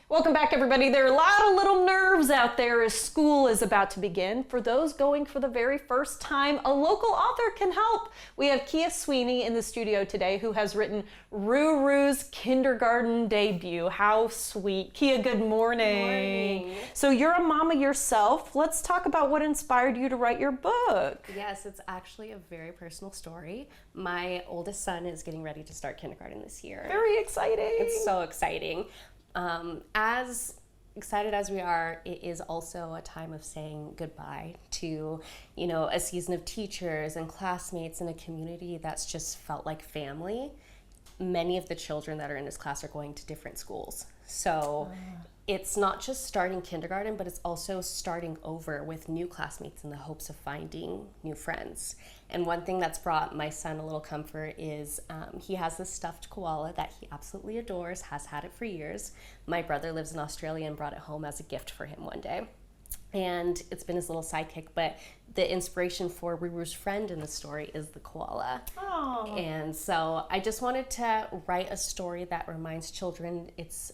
Welcome back, everybody. There are a lot of little nerves out there as school is about to begin. For those going for the very first time, a local author can help. We have Kiah Sweeney in the studio today, who has written Roo Roo's kindergarten debut. How sweet. Kiah, good morning. Good morning. So you're a mama yourself. Let's talk about what inspired you to write your book. Yes, it's actually a very personal story. My oldest son is getting ready to start kindergarten this year. Very exciting. It's so exciting. As excited as we are, it is also a time of saying goodbye to, a season of teachers and classmates and a community that's just felt like family. Many of the children that are in this class are going to different schools. So it's not just starting kindergarten, but it's also starting over with new classmates in the hopes of finding new friends. And one thing that's brought my son a little comfort is he has this stuffed koala that he absolutely adores, has had it for years. My brother lives in Australia and brought it home as a gift for him one day. And it's been his little sidekick, but the inspiration for Roo Roo's friend in the story is the koala. Oh. And so I just wanted to write a story that reminds children it's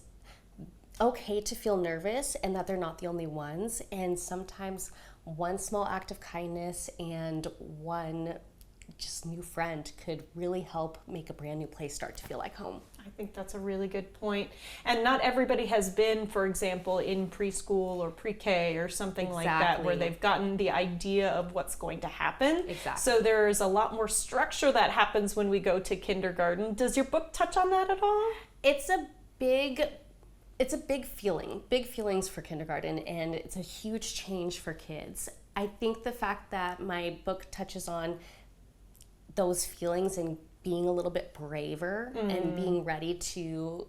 okay to feel nervous and that they're not the only ones. And sometimes one small act of kindness and one just new friend could really help make a brand new place start to feel like home. I think that's a really good point. And not everybody has been, for example, in preschool or pre-K or something like that, where they've gotten the idea of what's going to happen. Exactly. So there's a lot more structure that happens when we go to kindergarten. Does your book touch on that at all? It's a big feeling, big feelings for kindergarten, and it's a huge change for kids. I think the fact that my book touches on those feelings and being a little bit braver and being ready to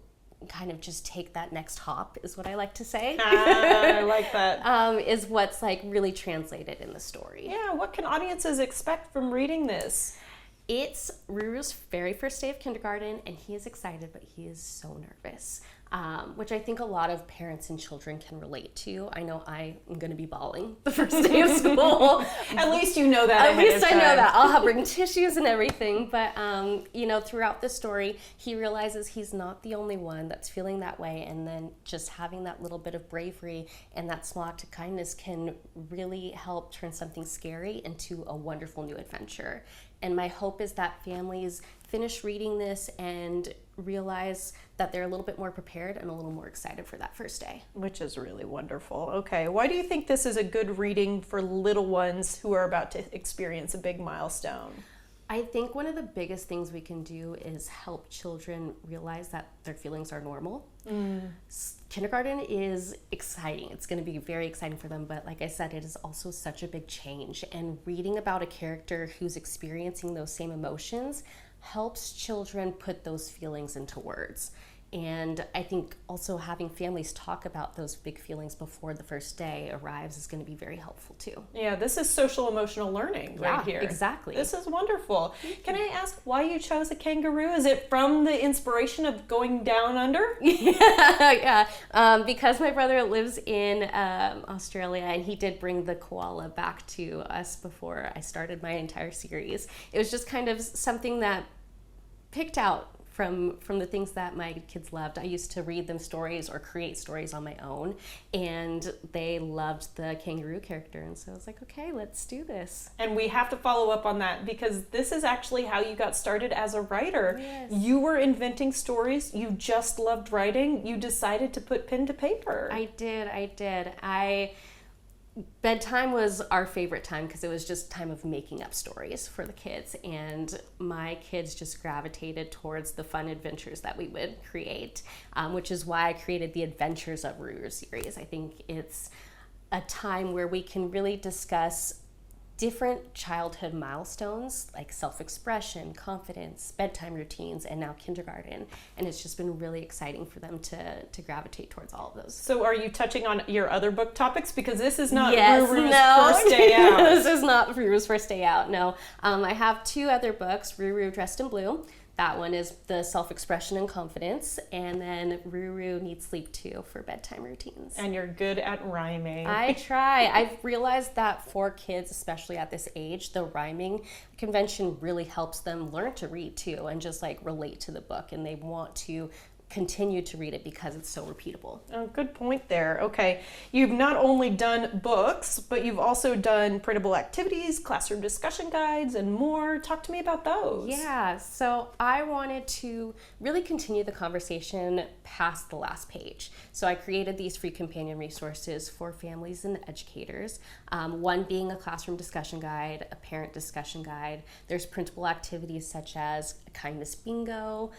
kind of just take that next hop is what I like to say. I like that. Is what's like really translated in the story. Yeah, what can audiences expect from reading this? It's Roo Roo's very first day of kindergarten, and he is excited, but he is so nervous, which I think a lot of parents and children can relate to. I know I am going to be bawling the first day of school. At least you know that. At least I know that. I'll bring tissues and everything. But, throughout the story, he realizes he's not the only one that's feeling that way. And then just having that little bit of bravery and that small act of kindness can really help turn something scary into a wonderful new adventure. And my hope is that families finish reading this and realize that they're a little bit more prepared and a little more excited for that first day. Which is really wonderful. Okay, why do you think this is a good reading for little ones who are about to experience a big milestone? I think one of the biggest things we can do is help children realize that their feelings are normal. Kindergarten is exciting. It's going to be very exciting for them, but like I said, it is also such a big change. And reading about a character who's experiencing those same emotions helps children put those feelings into words. And I think also having families talk about those big feelings before the first day arrives is going to be very helpful too. Yeah, this is social emotional learning right here. Exactly. This is wonderful. Can I ask why you chose a kangaroo? Is it from the inspiration of going down under? Yeah. Because my brother lives in Australia, and he did bring the koala back to us before I started my entire series. It was just kind of something that picked out from the things that my kids loved. I used to read them stories or create stories on my own, and they loved the kangaroo character, and so I was like, okay, let's do this. And we have to follow up on that, because this is actually how you got started as a writer. Yes. You were inventing stories, you just loved writing, you decided to put pen to paper. I did. Bedtime was our favorite time because it was just time of making up stories for the kids, and my kids just gravitated towards the fun adventures that we would create, which is why I created the Adventures of Roo Roo series. I think it's a time where we can really discuss different childhood milestones like self-expression, confidence, bedtime routines, and now kindergarten. And it's just been really exciting for them to gravitate towards all of those. So are you touching on your other book topics? Because this is not Yes, Roo Roo's no. first day out. This is not Roo Roo's first day out, no. I have two other books, Roo Roo Dressed in Blue. That one is the self-expression and confidence, and then Roo Roo Needs Sleep Too for bedtime routines. And you're good at rhyming. I try. I've realized that for kids, especially at this age, the rhyming convention really helps them learn to read too, and just like relate to the book, and they want to continue to read it because it's so repeatable. Oh, good point there. Okay. You've not only done books, but you've also done printable activities, classroom discussion guides, and more. Talk to me about those. Yeah, so I wanted to really continue the conversation past the last page. So I created these free companion resources for families and educators. One being a classroom discussion guide, a parent discussion guide. There's printable activities such as a kindness bingo,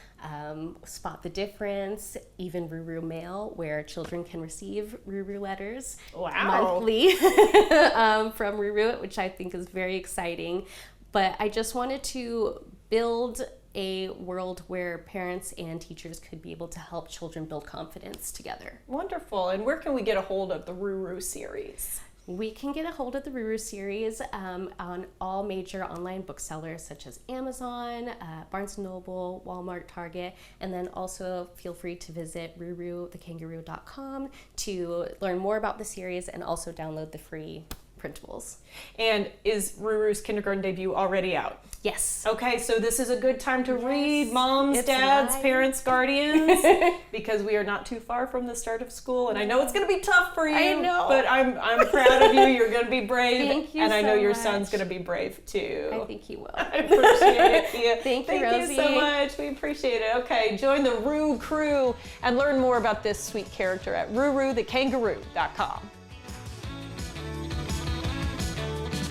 spot the difference, even Roo Roo mail, where children can receive Roo Roo letters monthly from Roo Roo, which I think is very exciting. But I just wanted to build a world where parents and teachers could be able to help children build confidence together. Wonderful. And where can we get a hold of the Roo Roo series? We can get a hold of the Roo Roo series on all major online booksellers such as Amazon, Barnes & Noble, Walmart, Target, and then also feel free to visit rooroothekangaroo.com to learn more about the series and also download the free printables. And is Roo Roo's kindergarten debut already out? Yes. Okay, so this is a good time to read, moms, It's dads, live. parents, guardians, because we are not too far from the start of school, and I know it's going to be tough for you. I know. But I'm proud of you. You're going to be brave, Thank you and I know so your much. son's going to be brave too. I think he will. I appreciate it, Kiah. Thank you, Thank you so Rosie. much. We appreciate it. Okay, join the Roo crew and learn more about this sweet character at rooroothekangaroo.com.